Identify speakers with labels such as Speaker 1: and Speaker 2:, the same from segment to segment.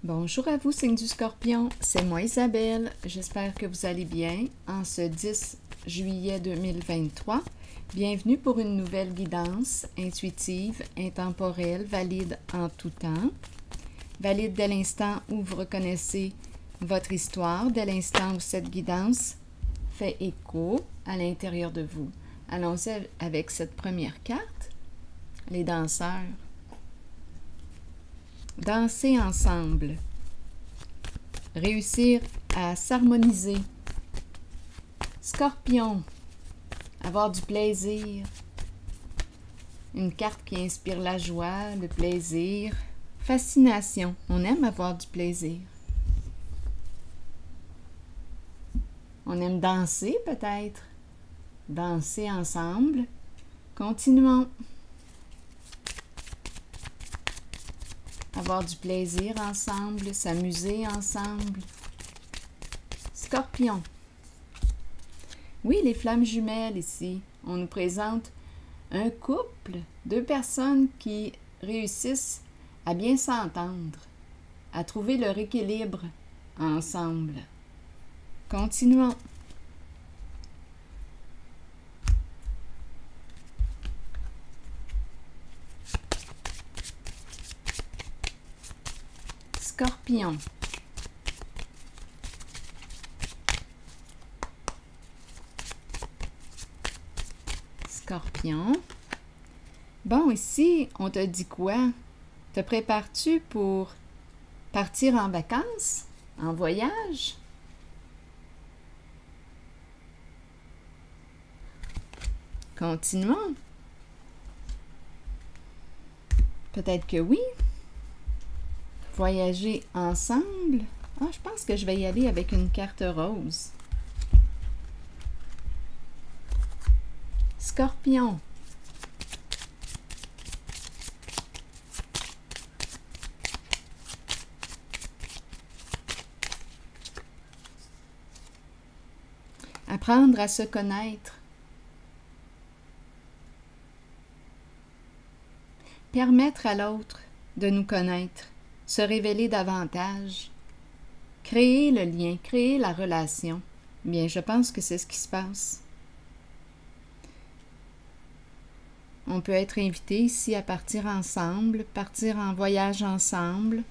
Speaker 1: Bonjour à vous, signe du Scorpion, c'est moi Isabelle, j'espère que vous allez bien en ce 10 juillet 2023. Bienvenue pour une nouvelle guidance intuitive, intemporelle, valide en tout temps. Valide dès l'instant où vous reconnaissez votre histoire, dès l'instant où cette guidance fait écho à l'intérieur de vous. Allons-y avec cette première carte, les danseurs. Danser ensemble. Réussir à s'harmoniser. Scorpion. Avoir du plaisir. Une carte qui inspire la joie, le plaisir. Fascination. On aime avoir du plaisir. On aime danser peut-être. Danser ensemble. Continuons. Avoir du plaisir ensemble, s'amuser ensemble. Scorpion. Oui, les flammes jumelles ici. On nous présente un couple, deux personnes qui réussissent à bien s'entendre, à trouver leur équilibre ensemble. Continuons. Scorpion. Scorpion. Bon, ici, on te dit quoi? Te prépares-tu pour partir en vacances? En voyage? Continuons. Peut-être que oui. Voyager ensemble. Ah, je pense que je vais y aller avec une carte rose. Scorpion. Apprendre à se connaître. Permettre à l'autre de nous connaître. Se révéler davantage, créer le lien, créer la relation. Bien, je pense que c'est ce qui se passe. On peut être invité ici à partir ensemble, partir en voyage ensemble.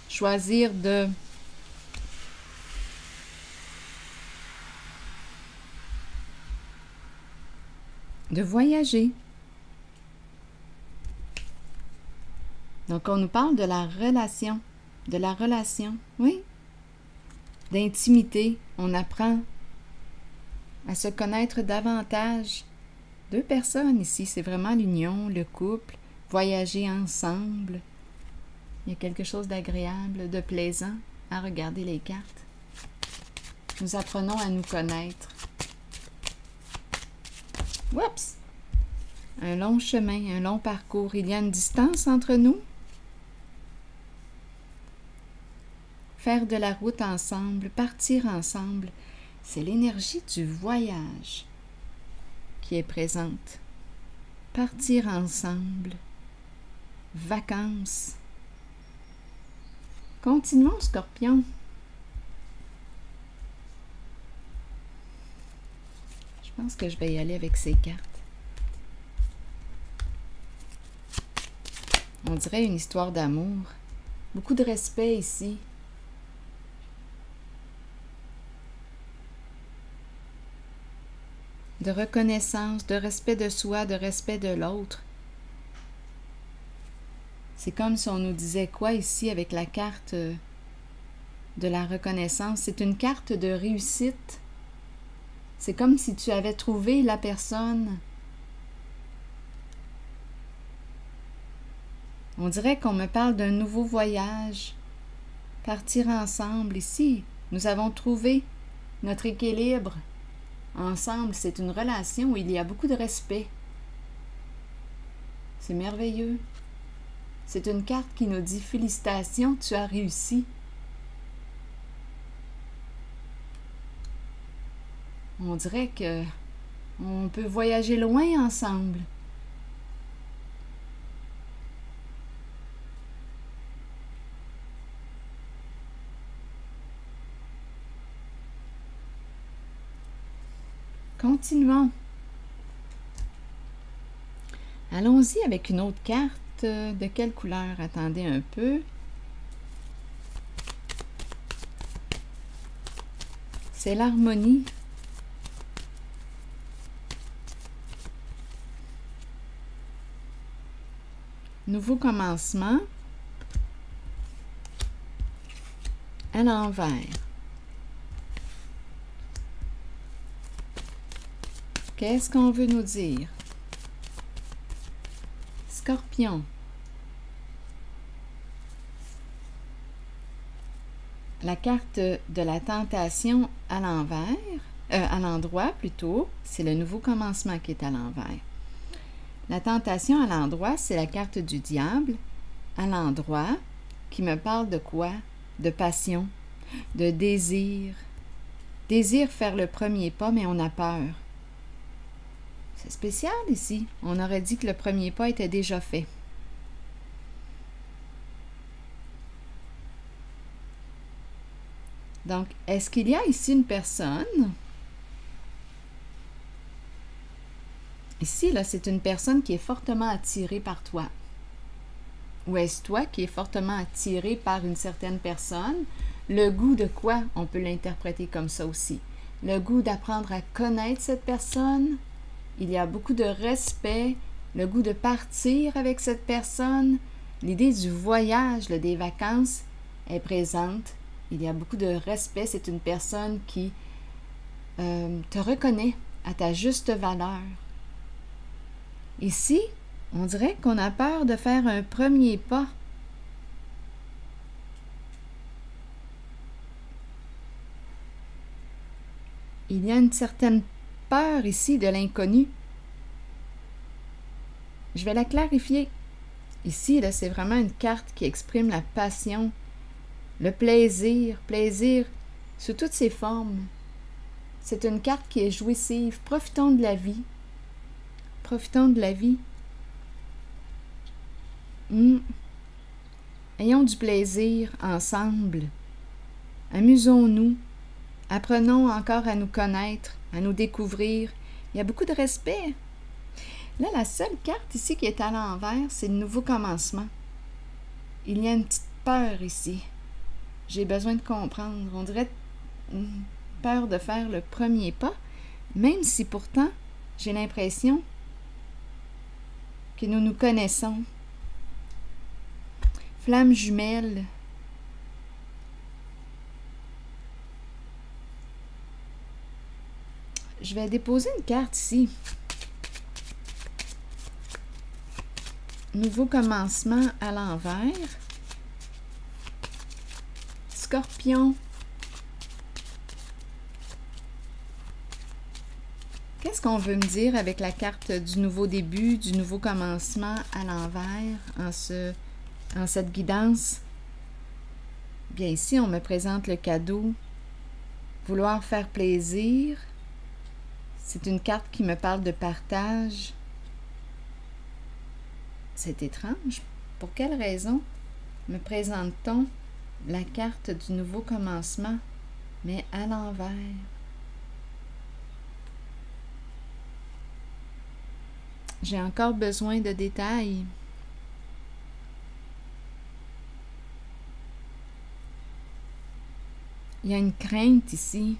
Speaker 1: Choisir de voyager. Donc, on nous parle de la relation, oui, d'intimité. On apprend à se connaître davantage. Deux personnes ici, c'est vraiment l'union, le couple, voyager ensemble. Il y a quelque chose d'agréable, de plaisant à regarder les cartes. Nous apprenons à nous connaître. Oups! Un long chemin, un long parcours. Il y a une distance entre nous. Faire de la route ensemble, partir ensemble, c'est l'énergie du voyage qui est présente. Partir ensemble, vacances. Continuons, Scorpion. Je pense que je vais y aller avec ces cartes. On dirait une histoire d'amour. Beaucoup de respect ici. De reconnaissance, de respect de soi, de respect de l'autre. C'est comme si on nous disait quoi ici avec la carte de la reconnaissance? C'est une carte de réussite. C'est comme si tu avais trouvé la personne. On dirait qu'on me parle d'un nouveau voyage. Partir ensemble ici. Nous avons trouvé notre équilibre. Ensemble, c'est une relation où il y a beaucoup de respect. C'est merveilleux. C'est une carte qui nous dit « Félicitations, tu as réussi ». On dirait que on peut voyager loin ensemble. Continuons. Allons-y avec une autre carte. De quelle couleur? Attendez un peu. C'est l'harmonie. Nouveau commencement. À l'envers. Qu'est-ce qu'on veut nous dire? Scorpion. La carte de la tentation à l'envers, à l'endroit plutôt, c'est le nouveau commencement qui est à l'envers. La tentation à l'endroit, c'est la carte du diable à l'endroit qui me parle de quoi? De passion, de désir. Désir faire le premier pas, mais on a peur. C'est spécial ici. On aurait dit que le premier pas était déjà fait. Donc, est-ce qu'il y a ici une personne? Ici, là, c'est une personne qui est fortement attirée par toi. Ou est-ce toi qui es fortement attiré par une certaine personne? Le goût de quoi? On peut l'interpréter comme ça aussi. Le goût d'apprendre à connaître cette personne. Il y a beaucoup de respect. Le goût de partir avec cette personne. L'idée du voyage, là, des vacances est présente. Il y a beaucoup de respect. C'est une personne qui te reconnaît à ta juste valeur. Ici, on dirait qu'on a peur de faire un premier pas. Il y a une certaine peur ici de l'inconnu. Je vais la clarifier. Ici, là, c'est vraiment une carte qui exprime la passion, le plaisir sous toutes ses formes. C'est une carte qui est jouissive. Profitons de la vie. Profitons de la vie. Ayons du plaisir ensemble. Amusons-nous. Apprenons encore à nous connaître, à nous découvrir. Il y a beaucoup de respect. Là, la seule carte ici qui est à l'envers, c'est le nouveau commencement. Il y a une petite peur ici. J'ai besoin de comprendre. On dirait peur de faire le premier pas, même si pourtant, j'ai l'impression que nous nous connaissons. Flamme jumelle. Je vais déposer une carte ici. Nouveau commencement à l'envers. Scorpion. Qu'est-ce qu'on veut me dire avec la carte du nouveau début, du nouveau commencement à l'envers en cette guidance? Bien ici, on me présente le cadeau. Vouloir faire plaisir. C'est une carte qui me parle de partage. C'est étrange. Pour quelle raison me présente-t-on la carte du nouveau commencement, mais à l'envers? J'ai encore besoin de détails. Il y a une crainte ici.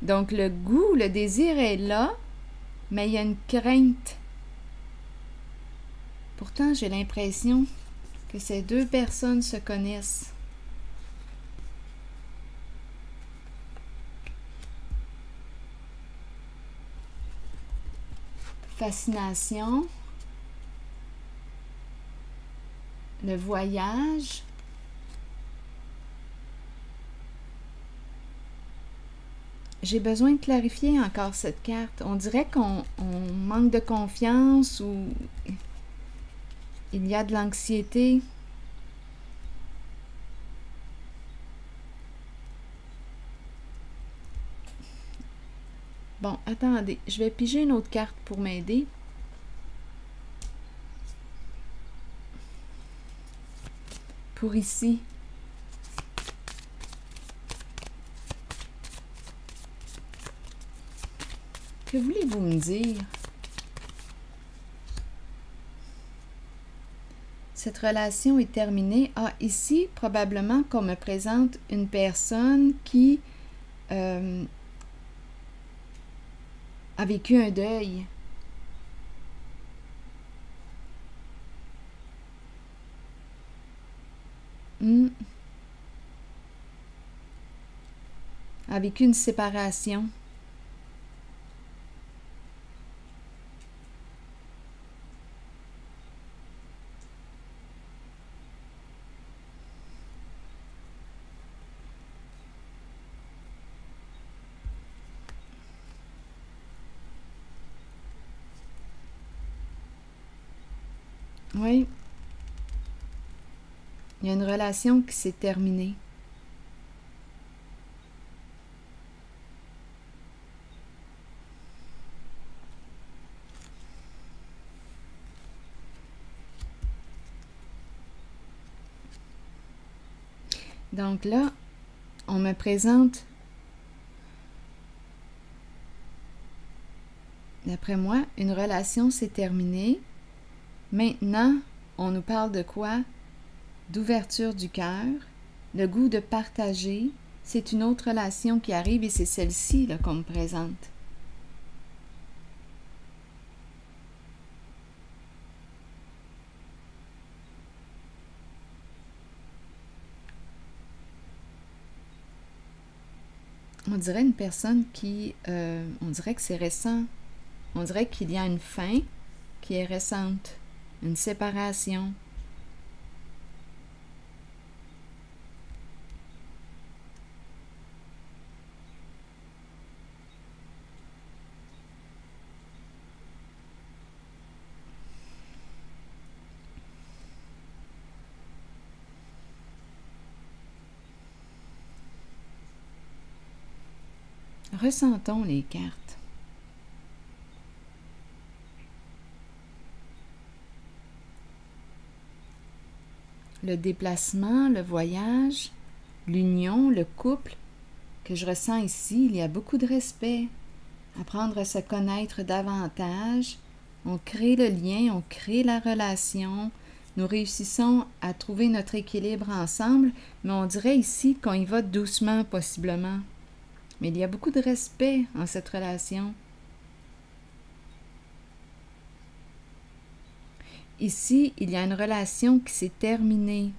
Speaker 1: Donc, le goût, le désir est là, mais il y a une crainte. Pourtant, j'ai l'impression que ces deux personnes se connaissent. Fascination. Le voyage. J'ai besoin de clarifier encore cette carte. On dirait qu'on manque de confiance ou il y a de l'anxiété. Bon, attendez, je vais piger une autre carte pour m'aider. Pour ici. Que voulez-vous me dire? Cette relation est terminée. Ah, ici, probablement qu'on me présente une personne qui a vécu un deuil. A vécu une séparation. Oui. Il y a une relation qui s'est terminée. Donc là, on me présente, d'après moi, une relation s'est terminée. Maintenant, on nous parle de quoi? D'ouverture du cœur, le goût de partager. C'est une autre relation qui arrive et c'est celle-ci qu'on me présente. On dirait une personne qui, on dirait que c'est récent. On dirait qu'il y a une fin qui est récente, une séparation. Ressentons les cartes. Le déplacement, le voyage, l'union, le couple que je ressens ici, il y a beaucoup de respect. Apprendre à se connaître davantage. On crée le lien, on crée la relation. Nous réussissons à trouver notre équilibre ensemble, mais on dirait ici qu'on y va doucement possiblement. Mais il y a beaucoup de respect en cette relation. Ici, il y a une relation qui s'est terminée.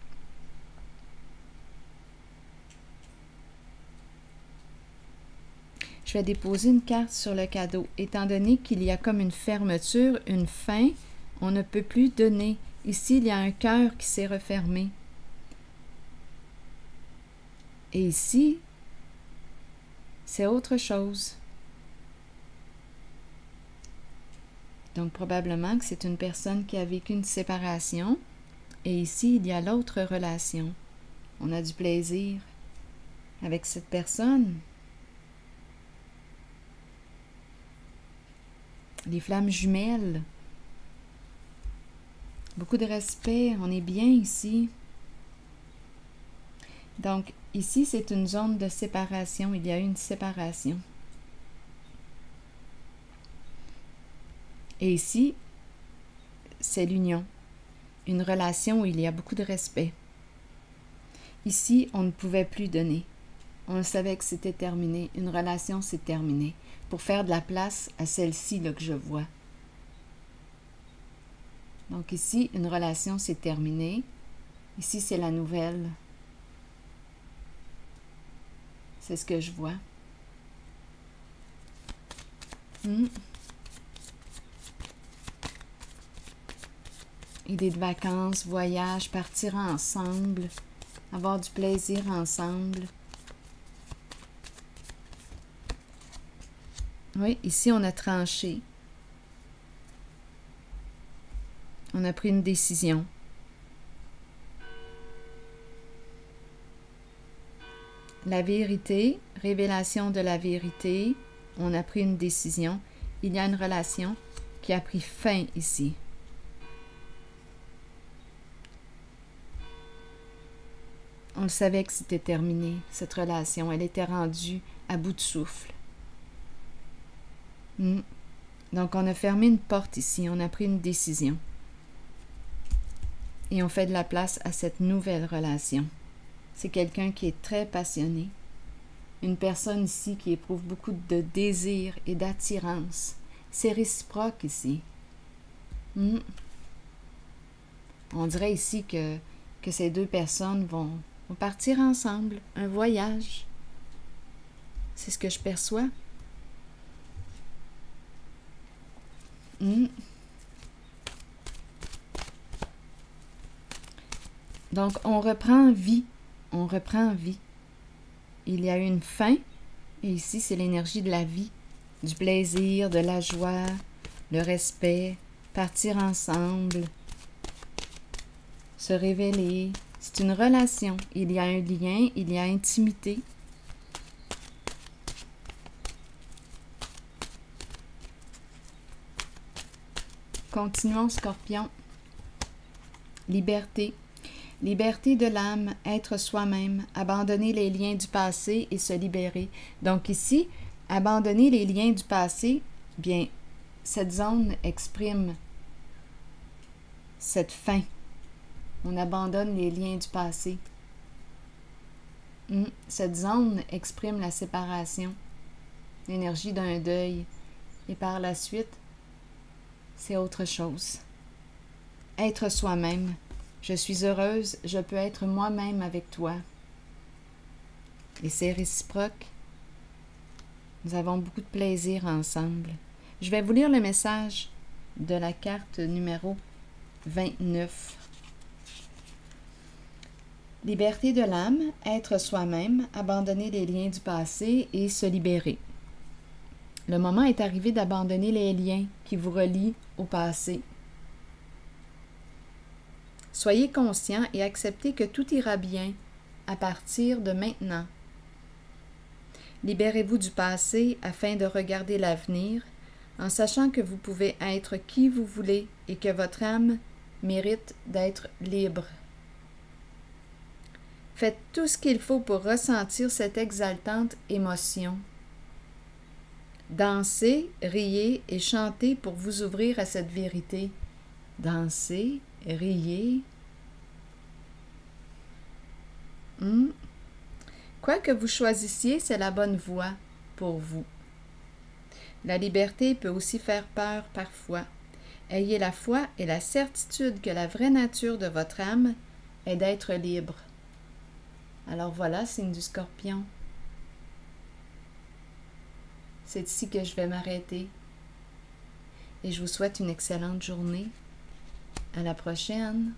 Speaker 1: Je vais déposer une carte sur le cadeau. Étant donné qu'il y a comme une fermeture, une fin, on ne peut plus donner. Ici, il y a un cœur qui s'est refermé. Et ici, c'est autre chose. Donc, probablement que c'est une personne qui a vécu une séparation. Et ici, il y a l'autre relation. On a du plaisir avec cette personne. Les flammes jumelles. Beaucoup de respect. On est bien ici. Donc, ici, c'est une zone de séparation. Il y a eu une séparation. Et ici, c'est l'union. Une relation où il y a beaucoup de respect. Ici, on ne pouvait plus donner. On savait que c'était terminé. Une relation, c'est terminé. Pour faire de la place à celle-ci que je vois. Donc ici, une relation, c'est terminé. Ici, c'est la nouvelle. C'est ce que je vois. Idée de vacances, voyage, partir ensemble, avoir du plaisir ensemble. Oui, ici, on a tranché. On a pris une décision. La vérité, révélation de la vérité, on a pris une décision. Il y a une relation qui a pris fin ici. On le savait que c'était terminé, cette relation. Elle était rendue à bout de souffle. Mm. Donc, on a fermé une porte ici, on a pris une décision. Et on fait de la place à cette nouvelle relation. C'est quelqu'un qui est très passionné. Une personne ici qui éprouve beaucoup de désir et d'attirance. C'est réciproque ici. Mm. On dirait ici que ces deux personnes vont partir ensemble, un voyage. C'est ce que je perçois. Mm. Donc, on reprend vie. On reprend vie. Il y a eu une fin, et ici, c'est l'énergie de la vie, du plaisir, de la joie, le respect, partir ensemble, se révéler. C'est une relation. Il y a un lien, il y a intimité. Continuons, Scorpion. Liberté. Liberté de l'âme, être soi-même, abandonner les liens du passé et se libérer. Donc ici, abandonner les liens du passé, bien, cette zone exprime cette fin. On abandonne les liens du passé. Cette zone exprime la séparation, l'énergie d'un deuil. Et par la suite, c'est autre chose. Être soi-même. Je suis heureuse, je peux être moi-même avec toi. Et c'est réciproque. Nous avons beaucoup de plaisir ensemble. Je vais vous lire le message de la carte numéro 29. Liberté de l'âme, être soi-même, abandonner les liens du passé et se libérer. Le moment est arrivé d'abandonner les liens qui vous relient au passé. Soyez conscient et acceptez que tout ira bien à partir de maintenant. Libérez-vous du passé afin de regarder l'avenir en sachant que vous pouvez être qui vous voulez et que votre âme mérite d'être libre. Faites tout ce qu'il faut pour ressentir cette exaltante émotion. Dansez, riez et chantez pour vous ouvrir à cette vérité. Dansez, riez. Quoi que vous choisissiez, c'est la bonne voie pour vous. La liberté peut aussi faire peur parfois. Ayez la foi et la certitude que la vraie nature de votre âme est d'être libre. Alors voilà, signe du Scorpion. C'est ici que je vais m'arrêter. Et je vous souhaite une excellente journée. À la prochaine.